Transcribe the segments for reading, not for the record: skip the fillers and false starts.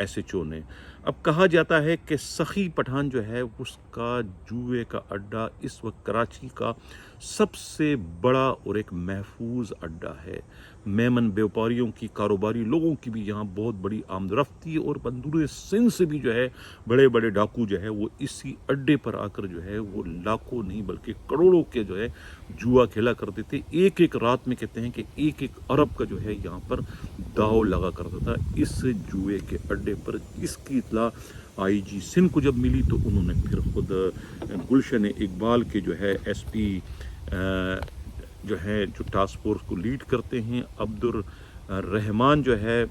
SHO نے. اب کہا جاتا ہے کہ سخی پٹھان جو ہے اس کا جوئے کا اڈا اس وقت کراچی کا سب سے بڑا اور ایک محفوظ اڈا ہے. میمن بیوپاریوں کی، کاروباری لوگوں کی بھی یہاں بہت بڑی آمد رفتی، اور بندور سندھ سے بھی جو ہے بڑے بڑے ڈاکو جو ہے وہ اسی اڈے پر آ کر جو ہے وہ لاکھوں نہیں بلکہ کروڑوں کے جو ہے جوا کھیلا کرتے تھے. ایک ایک رات میں کہتے ہیں کہ 1-1 ارب کا جو ہے یہاں پر داؤ لگا کرتا تھا اس جوئے کے اڈے پر. اس کی اطلاع IG سندھ کو جب ملی تو انہوں نے پھر خود گلشن اقبال کے جو ہے SP جو ہے جو ٹاسک فورس کو لیڈ کرتے ہیں عبدالرحمان جو ہے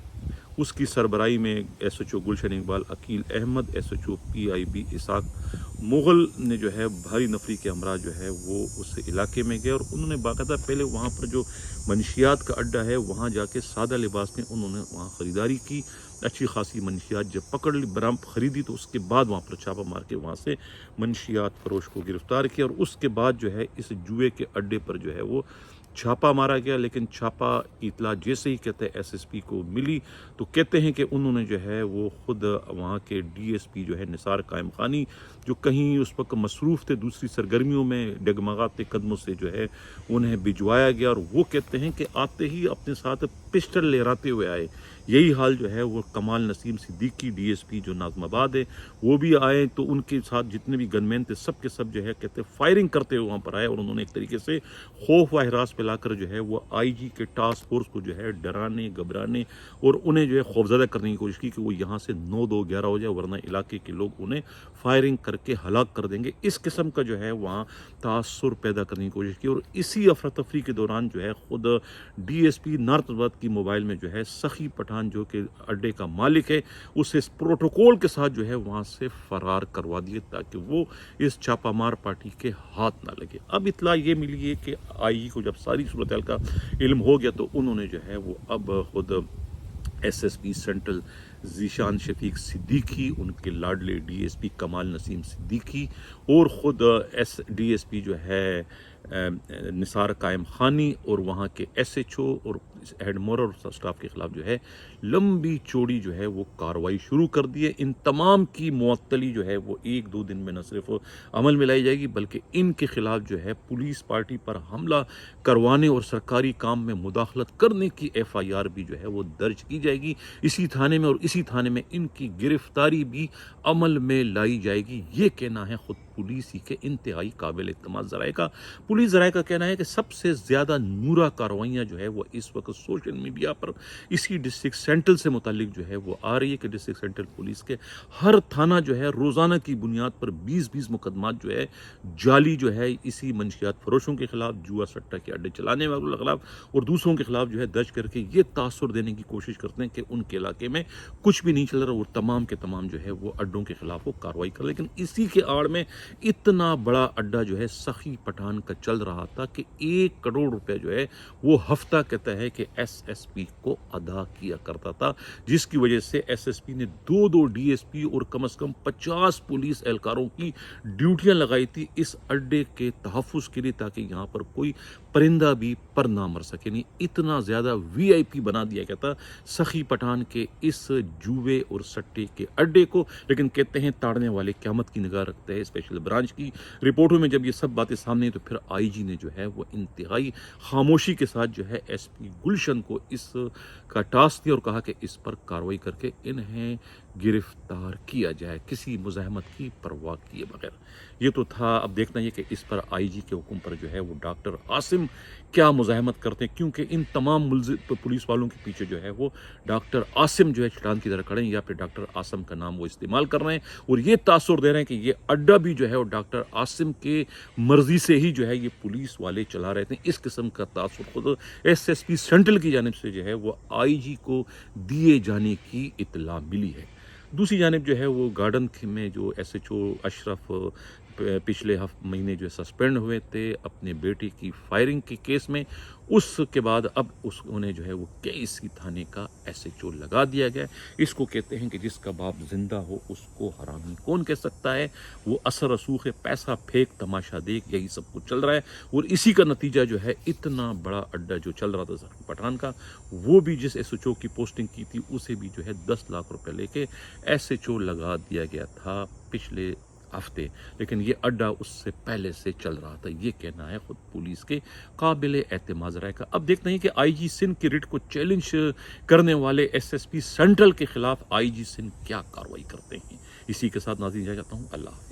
اس کی سربراہی میں SHO Gulshan Iqbal, Aqeel Ahmad SHO PIB اسحاق مغل نے جو ہے بھاری نفری کے ہمراہ جو ہے وہ اس علاقے میں گئے، اور انہوں نے باقاعدہ پہلے وہاں پر جو منشیات کا اڈا ہے وہاں جا کے سادہ لباس میں انہوں نے وہاں خریداری کی. اچھی خاصی منشیات جب پکڑ لی، خریدی، تو اس کے بعد وہاں پر چھاپہ مار کے وہاں سے منشیات فروش کو گرفتار کیا، اور اس کے بعد جو ہے اس جوئے کے اڈے پر جو ہے وہ چھاپا مارا گیا. لیکن چھاپا کی اطلاع جیسے ہی کہتے ہیں SSP کو ملی تو کہتے ہیں کہ انہوں نے جو ہے وہ خود وہاں کے DSP جو ہے نثار قائم خانی، جو کہیں اس وقت مصروف تھے دوسری سرگرمیوں میں، ڈگمگاتے قدموں سے جو ہے انہیں بھجوایا گیا، اور وہ کہتے ہیں کہ آتے ہی اپنے ساتھ پسٹل لہراتے ہوئے آئے. یہی حال جو ہے وہ کمال نسیم صدیقی DSP جو ناظم آباد ہے وہ بھی آئے، تو ان کے ساتھ جتنے بھی گن مین تھے سب کے سب جو ہے کہتے فائرنگ کرتے ہوئے وہاں پر آئے، اور انہوں نے ایک طریقے سے خوف و ہراس پلا کر جو ہے وہ IG کے ٹاسک فورس کو جو ہے ڈرانے، گھبرانے اور انہیں جو ہے خوفزدہ کرنے کی کوشش کی کہ وہ یہاں سے 9-2-11 ہو جائے، ورنہ علاقے کے لوگ انہیں فائرنگ کر کے ہلاک کر دیں گے. اس قسم کا جو ہے وہاں تاثر پیدا کرنے کی کوشش کی، اور اسی افراتفری کے دوران جو ہے خود DSP نارتھ آباد کی موبائل میں جو ہے سخی پٹھان جو کہ اڈے کا مالک ہے اسے اس پروٹوکول کے ساتھ جو ہے وہاں سے فرار کروا دیے تاکہ وہ اس چھاپہ مار پارٹی کے ہاتھ نہ لگے. اب اطلاع یہ ملی ہے کہ IG کو جب ساری صورتحال کا علم ہو گیا تو انہوں نے جو ہے وہ اب خود SSP سینٹرل ذیشان شفیق صدیقی، ان کے لاڈلے DSP کمال نسیم صدیقی، اور خود DSP جو ہے نثار قائم خانی اور وہاں کے SHO اور ہیڈ مورر اور سٹاف کے خلاف جو ہے لمبی چوڑی جو ہے وہ کارروائی شروع کر دی ہے. ان تمام کی معطلی جو ہے وہ 1-2 دن میں نہ صرف عمل میں لائی جائے گی بلکہ ان کے خلاف جو ہے پولیس پارٹی پر حملہ کروانے اور سرکاری کام میں مداخلت کرنے کی FIR بھی جو ہے وہ درج کی جائے گی اسی تھانے میں، اور اسی تھانے میں ان کی گرفتاری بھی عمل میں لائی جائے گی. یہ کہنا ہے خود پولیس ہی کے انتہائی قابل اعتماد ذرائع کا. پولیس ذرائع کا کہنا ہے کہ سب سے زیادہ نورا کارروائیاں جو ہے وہ اس وقت سوشل میڈیا پر اسی ڈسٹرکٹ سینٹرل سے متعلق جو ہے وہ آ رہی ہے کہ ڈسٹرکٹ سینٹرل پولیس کے ہر تھانہ جو ہے روزانہ کی بنیاد پر 20 مقدمات جو ہے جعلی جو ہے اسی منشیات فروشوں کے خلاف، جوا سٹہ کے اڈے چلانے والوں کے خلاف اور دوسروں کے خلاف جو ہے درج کر کے یہ تاثر دینے کی کوشش کرتے ہیں کہ ان کے علاقے میں کچھ بھی نہیں چل رہا، اور تمام کے تمام جو ہے وہ اڈوں کے خلاف وہ کارروائی کر. لیکن اسی کے آڑ میں اتنا بڑا اڈا جو ہے سخی پٹھان کا چل رہا تھا کہ 1 کروڑ روپے جو ہے وہ ہفتہ کہتا ہے کہ SSP کو ادا کیا کرتا تھا، جس کی وجہ سے SSP نے 2 DSP اور کم از کم 50 پولیس اہلکاروں کی ڈیوٹیاں لگائی تھی اس اڈے کے تحفظ کے لیے تاکہ یہاں پر کوئی پرندہ بھی پر نہ مر سکے. نہیں اتنا زیادہ VIP بنا دیا گیا تھا سخی پٹھان کے اس جوئے اور سٹے کے اڈے کو. لیکن کہتے ہیں تاڑنے والے قیامت کی نگاہ رکھتے ہیں. اسپیشل برانچ کی رپورٹوں میں جب یہ سب باتیں سامنے تو پھر IG نے جو ہے وہ انتہائی خاموشی کے ساتھ جو ہے SP گلشن کو اس کا ٹاسک دیا اور کہا کہ اس پر کارروائی کر کے انہیں گرفتار کیا جائے کسی مزاحمت کی پرواہ کیے بغیر. یہ تو تھا. اب دیکھنا یہ کہ اس پر IG کے حکم پر جو ہے وہ ڈاکٹر عاصم کیا مزاحمت کرتے ہیں، کیونکہ ان تمام پولیس والوں کے پیچھے جو ہے وہ ڈاکٹر عاصم جو ہے چٹان کی طرح کھڑے ہیں، یا پھر ڈاکٹر عاصم کا نام وہ استعمال کر رہے ہیں اور یہ تاثر دے رہے ہیں کہ یہ اڈا بھی جو ہے وہ ڈاکٹر عاصم کے مرضی سے ہی جو ہے یہ پولیس والے چلا رہے تھے. اس قسم کا تاثر خود SSP سینٹرل کی جانب سے جو ہے وہ IG کو دیے جانے کی اطلاع ملی ہے. دوسری جانب جو ہے وہ گارڈن میں جو SHO اشرف پچھلے مہینے جو سسپینڈ ہوئے تھے اپنے بیٹے کی فائرنگ کے کیس میں، اس کے بعد اب انہیں جو ہے وہ KC تھانے کا SHO لگا دیا گیا۔ اس کو کہتے ہیں کہ جس کا باپ زندہ ہو اس کو حرامی کون کہہ سکتا ہے۔ وہ اثر رسوخ پیسہ پھینک تماشا دیکھ یہی سب کچھ چل رہا ہے، اور اسی کا نتیجہ جو ہے اتنا بڑا اڈا جو چل رہا تھا ظفر پٹھان کا، وہ بھی جس SHO کی پوسٹنگ کی تھی اسے بھی جو ہے 10 لاکھ روپے لے کے SHO لگا دیا گیا تھا پچھلے ہفتے، لیکن یہ اڈا اس سے پہلے سے چل رہا تھا، یہ کہنا ہے خود پولیس کے قابل اعتماد رائے کا۔ اب دیکھتے ہیں کہ IG سندھ کی ریٹ کو چیلنج کرنے والے SSP سینٹرل کے خلاف IG سندھ کیا کارروائی کرتے ہیں۔ اسی کے ساتھ ناظرین جا جاتا ہوں، اللہ حافظ۔